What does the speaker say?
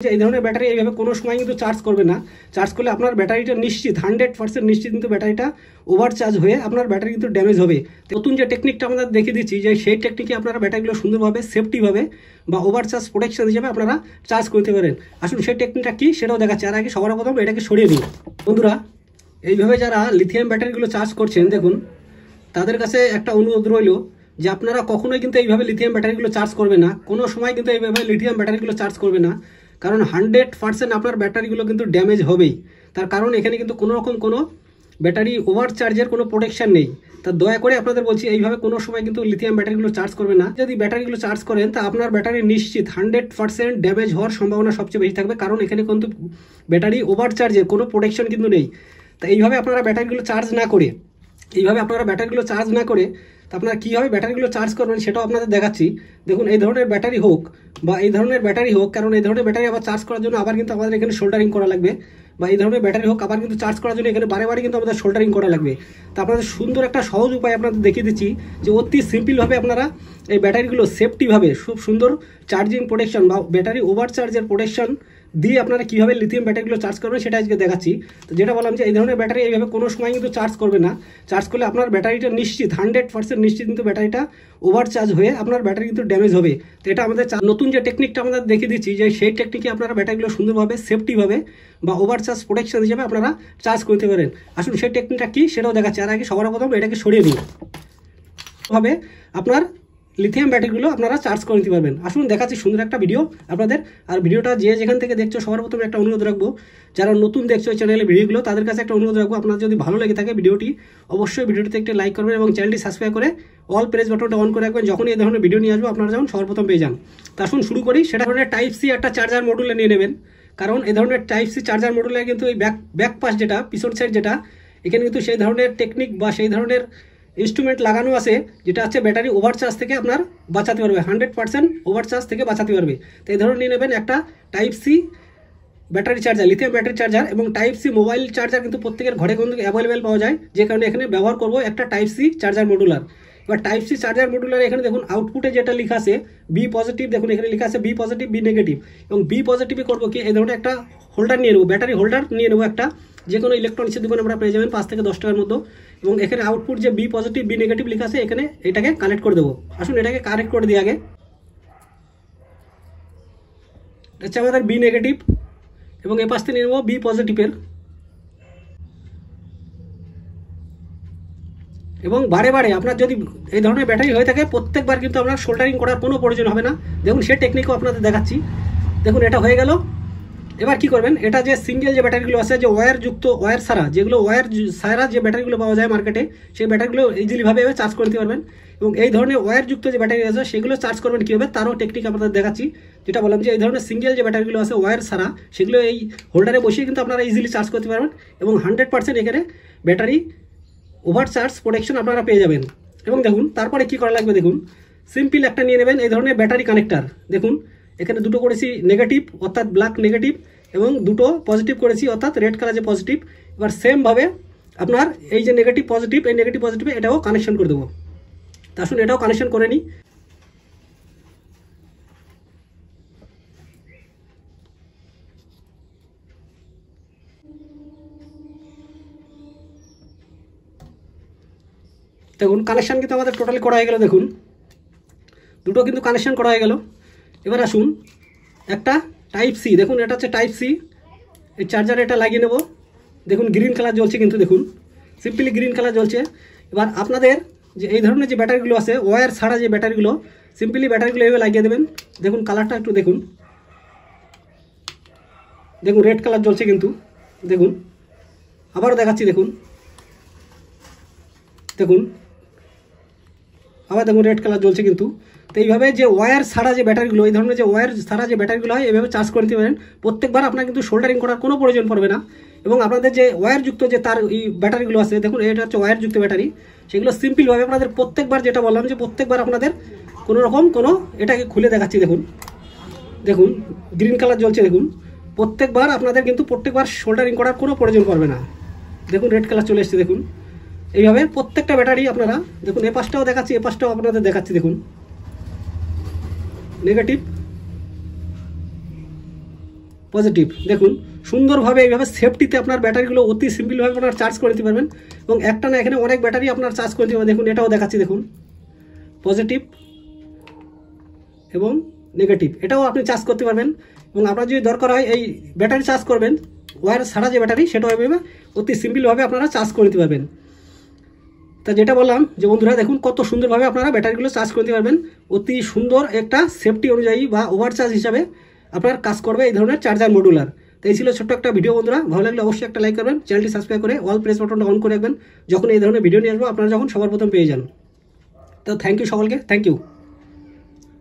এই ধরনের ব্যাটারি এইভাবে কোনো সময় কিন্তু চার্জ করবে না। চার্জ করলে আপনার ব্যাটারিটা নিশ্চিত 100% নিশ্চিত কিন্তু ব্যাটারিটা ওভার চার্জ হয়ে আপনার ব্যাটারি কিন্তু ড্যামেজ হবে। নতুন যে টেকনিকটা আমরা দেখিয়ে দিচ্ছি যে সেই টেকনিকে আপনারা ব্যাটারিগুলো সুন্দরভাবে সেফটিভাবে বা ওভার চার্জ প্রোটেকশন হিসেবে আপনারা চার্জ করতে পারেন। আসুন সেই টেকনিকটা কি সেটাও দেখাচ্ছি। আর আগে সবার প্রথম এটাকে সরিয়ে দিই। বন্ধুরা, এইভাবে যারা লিথিয়াম ব্যাটারিগুলো চার্জ করছেন দেখুন, তাদের কাছে একটা অনুরোধ রইল যে আপনারা কখনোই কিন্তু এইভাবে লিথিয়াম ব্যাটারিগুলো চার্জ করবে না, কোনো সময় কিন্তু এইভাবে লিথিয়াম ব্যাটারিগুলো চার্জ করবে না। কারণ 100% আপনার ব্যাটারিগুলো কিন্তু ড্যামেজ হবেই। তার কারণ এখানে কিন্তু কোনো রকম কোনো ব্যাটারি ওভার চার্জের কোনো প্রোটেকশন নেই। তা দয়া করে আপনাদের বলছি এইভাবে কোনো সময় কিন্তু লিথিয়াম ব্যাটারিগুলো চার্জ করবে না। যদি ব্যাটারিগুলো চার্জ করেন তা আপনার ব্যাটারি নিশ্চিত 100% ড্যামেজ হওয়ার সম্ভাবনা সবচেয়ে বেশি থাকবে। কারণ এখানে কিন্তু ব্যাটারি ওভার চার্জের কোনো প্রোটেকশন কিন্তু নেই। তা এইভাবে আপনারা ব্যাটারিগুলো চার্জ না করে তা আপনারা কীভাবে ব্যাটারিগুলো চার্জ করবেন সেটাও আপনাদের দেখাচ্ছি। দেখুন, এই ধরনের ব্যাটারি হোক বা এই ধরনের ব্যাটারি হোক, কারণ এই ধরনের ব্যাটারি আবার চার্জ করার জন্য আবার কিন্তু আমাদের এখানে সোল্ডারিং করা লাগবে, বা এই ধরনের ব্যাটারি হোক আবার কিন্তু চার্জ করার জন্য এখানে বারে বারে কিন্তু আমাদের সোল্ডারিং করা লাগবে। তা আপনাদের সুন্দর একটা সহজ উপায় আপনাদের দেখিয়ে দিচ্ছি যে অতি সিম্পলভাবে আপনারা এই ব্যাটারিগুলো সেফটিভাবে খুব সুন্দর চার্জিং প্রোটেকশন বা ব্যাটারি ওভার চার্জের প্রোটেকশন দিয়ে আপনারা কীভাবে লিথিয়াম ব্যাটারিগুলো চার্জ করবেন সেটা আজকে দেখাচ্ছি। তো যেটা বললাম যে এই ধরনের ব্যাটারি এইভাবে কোনো সময় কিন্তু চার্জ করবে না। চার্জ করলে আপনার ব্যাটারিটা নিশ্চিত 100% নিশ্চিত কিন্তু ব্যাটারিটা ওভার চার্জ হয়ে আপনার ব্যাটারি কিন্তু ড্যামেজ হবে। তো এটা আমাদের নতুন যে টেকনিকটা আমাদের দেখিয়ে দিচ্ছি যে সেই টেকনিকে আপনারা ব্যাটারিগুলো সুন্দরভাবে সেফটিভাবে বা ওভার চার্জ প্রোটেকশন হিসেবে আপনারা চার্জ করতে পারেন। আসুন সেই টেকনিকটা কী সেটাও দেখাচ্ছি। আর আগে সবার প্রথম এটাকে সরিয়ে নিই ভাবে আপনার লিথিয়াম ব্যাটারিগুলো আপনারা চার্জ করে নিতে পারবেন। আসুন দেখাচ্ছি সুন্দর একটা ভিডিও আপনাদের। আর ভিডিওটা যে যেখান থেকে দেখছো সবার প্রথমে একটা অনুরোধ রাখবো, যারা নতুন দেখছো এই চ্যানেলের ভিডিওগুলো তাদের কাছে একটা অনুরোধ রাখবো, আপনার যদি ভালো লেগে থাকে ভিডিওটি অবশ্যই ভিডিওটিতে একটা লাইক করবেন এবং চ্যানেলটি সাবস্ক্রাইব করে অল প্রেস বাটনটা অন করে রাখবেন। যখনই এই ধরনের ভিডিও নিয়ে আসবো আপনারা যেমন সবার প্রথম পেয়ে যান। তা আসুন শুরু করি। সেটা ধরনের টাইপ সি একটা চার্জার মডুলে নিয়ে নেবেন। কারণ এই ধরনের টাইপ সি চার্জার মডুলে কিন্তু এই ব্যাক পাশ যেটা পিছন সাইড যেটা এখানে কিন্তু সেই ধরনের টেকনিক বা সেই ধরনের ইনস্ট্রুমেন্ট লাগানো আছে যেটা হচ্ছে ব্যাটারি ওভার চার্জ থেকে আপনার বাঁচাতে পারবে, 100% ওভার চার্জ থেকে বাঁচাতে পারবে। তো এই ধরনের নিয়ে নেবেন একটা type C battery charger, lithium battery charger এবং টাইপ সি মোবাইল চার্জার কিন্তু প্রত্যেকের ঘরে কিন্তু অ্যাভেলেবেল পাওয়া যায়, যে কারণে এখানে ব্যবহার করব একটা টাইপ সি চার্জার মডুলার। এবার টাইপ সি চার্জার মডুলার এখানে দেখুন আউটপুটে যেটা লেখা আছে বি পজিটিভ, দেখুন এখানে লেখা আছে বি পজিটিভ বি নেগেটিভ। এবং বি পজিটিভে করবো কি এই ধরনের একটা হোল্ডার নিয়ে নেবো, ব্যাটারি হোল্ডার নিয়ে নেবো একটা, যে কোনো ইলেকট্রনিক্সের দোকানে আমরা পেয়ে যাবেন 5 থেকে 10 টাকার মতো। এবং এখানে আউটপুট যে বি পজিটিভ বি নেগেটিভ লেখা আছে এখানে এটাকে কানেক্ট করে দেবো। আসুন এটাকে কানেক্ট করে দিই আগে। এটা হচ্ছে আমাদের বি নেগেটিভ এবং এ পাশ থেকে নিয়ে নেবো বি পজিটিভের। এবং বারে বারে আপনার যদি এই ধরনের ব্যাটারি হয়ে থাকে প্রত্যেকবার কিন্তু আপনার সোল্ডারিং করার কোনো প্রয়োজন হবে না। দেখুন সেই টেকনিকও আপনাদের দেখাচ্ছি। দেখুন এটা হয়ে গেল। এবার কি করবেন, এটা যে সিঙ্গেল যে ব্যাটারিগুলো আছে যে ওয়্যার সারা, যেগুলো ওয়্যার সারা যে ব্যাটারিগুলো পাওয়া যায় মার্কেটে, সেই ব্যাটারিগুলো ইজিলিভাবে চার্জ করে নিতে পারবেন। এবং এই ধরনের ওয়্যারযুক্ত যে ব্যাটারি আছে সেগুলো চার্জ করবেন কীভাবে তারও টেকনিক আপনাদের দেখাচ্ছি। যেটা বললাম যে এই ধরনের সিঙ্গেল যে ব্যাটারিগুলো আছে ওয়্যার সারা, সেগুলো এই হোল্ডারে বসিয়ে কিন্তু আপনারা ইজিলি চার্জ করতে পারবেন এবং 100% এখানে ব্যাটারি ওভার চার্জ প্রোটেকশন আপনারা পেয়ে যাবেন। এবং দেখুন তারপরে কি করা লাগবে, দেখুন সিম্পল একটা নিয়ে নেবেন এই ধরনের ব্যাটারি কানেক্টার। দেখুন এখানে দুটো করেছি নেগেটিভ অর্থাৎ ব্ল্যাক নেগেটিভ এবং দুটো পজিটিভ করেছি অর্থাৎ রেড কালার যে পজিটিভ। এবার সেমভাবে আপনার এই যে নেগেটিভ পজিটিভ, এই নেগেটিভ পজিটিভে এটাও কানেকশন করে দেবো। তা আসুন এটাও কানেকশন করে নিই। দেখুন কানেকশান কিন্তু আমাদের টোটালি করা হয়ে গেল। দেখুন দুটো কিন্তু কানেকশান করা হয়ে গেল। এবার আসুন একটা টাইপ সি, দেখুন এটা হচ্ছে টাইপ সি, এই চার্জার এটা লাগিয়ে নেব। দেখুন গ্রিন কালার জ্বলছে কিন্তু, দেখুন সিম্পলি গ্রিন কালার জ্বলছে। এবার আপনাদের যে এই ধরনের যে ব্যাটারিগুলো আছে ওয়্যার ছাড়া যে ব্যাটারিগুলো, সিম্পলি ব্যাটারিগুলো এভাবে লাগিয়ে দেবেন। দেখুন কালারটা একটু দেখুন, দেখুন রেড কালার জ্বলছে কিন্তু। দেখুন আবারও দেখাচ্ছি, দেখুন দেখুন আবার দেখুন রেড কালার জ্বলছে কিন্তু। তো এইভাবে যে ওয়্যার ছাড়া যে ব্যাটারিগুলো, এই ধরনের যে ওয়্যার ছাড়া যে ব্যাটারিগুলো হয় এভাবে চার্জ করে নিতে পারেন। প্রত্যেকবার আপনার কিন্তু সোল্ডারিং করার কোনো প্রয়োজন পড়বে না। এবং আপনাদের যে ওয়্যারযুক্ত যে তার এই ব্যাটারিগুলো আছে, দেখুন এটা হচ্ছে ওয়্যারযুক্ত ব্যাটারি, সেগুলো সিম্পলভাবে আপনাদের প্রত্যেকবার যেটা বললাম যে প্রত্যেকবার আপনাদের কোনো রকম কোনো এটাকে খুলে দেখাচ্ছি। দেখুন দেখুন গ্রিন কালার জ্বলছে, দেখুন প্রত্যেকবার আপনাদের কিন্তু প্রত্যেকবার সোল্ডারিং করার কোনো প্রয়োজন পড়বে না। দেখুন রেড কালার চলে এসছে। দেখুন এইভাবে প্রত্যেকটা ব্যাটারি আপনারা দেখুন, এ পাশটাও দেখাচ্ছি এ পাশটাও আপনাদের দেখাচ্ছি। দেখুন নেগেটিভ পজিটিভ। দেখুন সুন্দরভাবে এইভাবে সেফটিতে আপনার ব্যাটারিগুলো অতি সিম্পলভাবে আপনার চার্জ করে নিতে পারবেন এবং একটা না এখানে অনেক ব্যাটারি আপনার চার্জ করে নিতে পারবেন। দেখুন এটাও দেখাচ্ছি, দেখুন পজিটিভ এবং নেগেটিভ, এটাও আপনি চার্জ করতে পারবেন। এবং আপনার যদি দরকার হয় এই ব্যাটারি চার্জ করবেন, ওয়্যার ছাড়া যে ব্যাটারি, সেটাও এভাবে অতি সিম্পলভাবে আপনারা চার্জ করে নিতে পারবেন। তা যেটা বললাম যে বন্ধুরা দেখুন কত সুন্দরভাবে আপনারা ব্যাটারিগুলো চার্জ করতে পারবেন, অতি সুন্দর একটা সেফটি অনুযায়ী বা ওভার চার্জ হিসাবে আপনার কাজ করবে এই ধরনের চার্জার মডুলার। তো এই ছিল ছোট্ট একটা ভিডিও বন্ধুরা, ভালো লাগলে অবশ্যই একটা লাইক করবেন, চ্যানেলটি সাবস্ক্রাইব করে অল প্রেস বাটনটা অন করে রাখবেন যখন এই ধরনের ভিডিও নিয়ে আসবো আপনারা যখন সবার প্রথম পেয়ে যান। তো থ্যাংক ইউ সকলকে, থ্যাংক ইউ।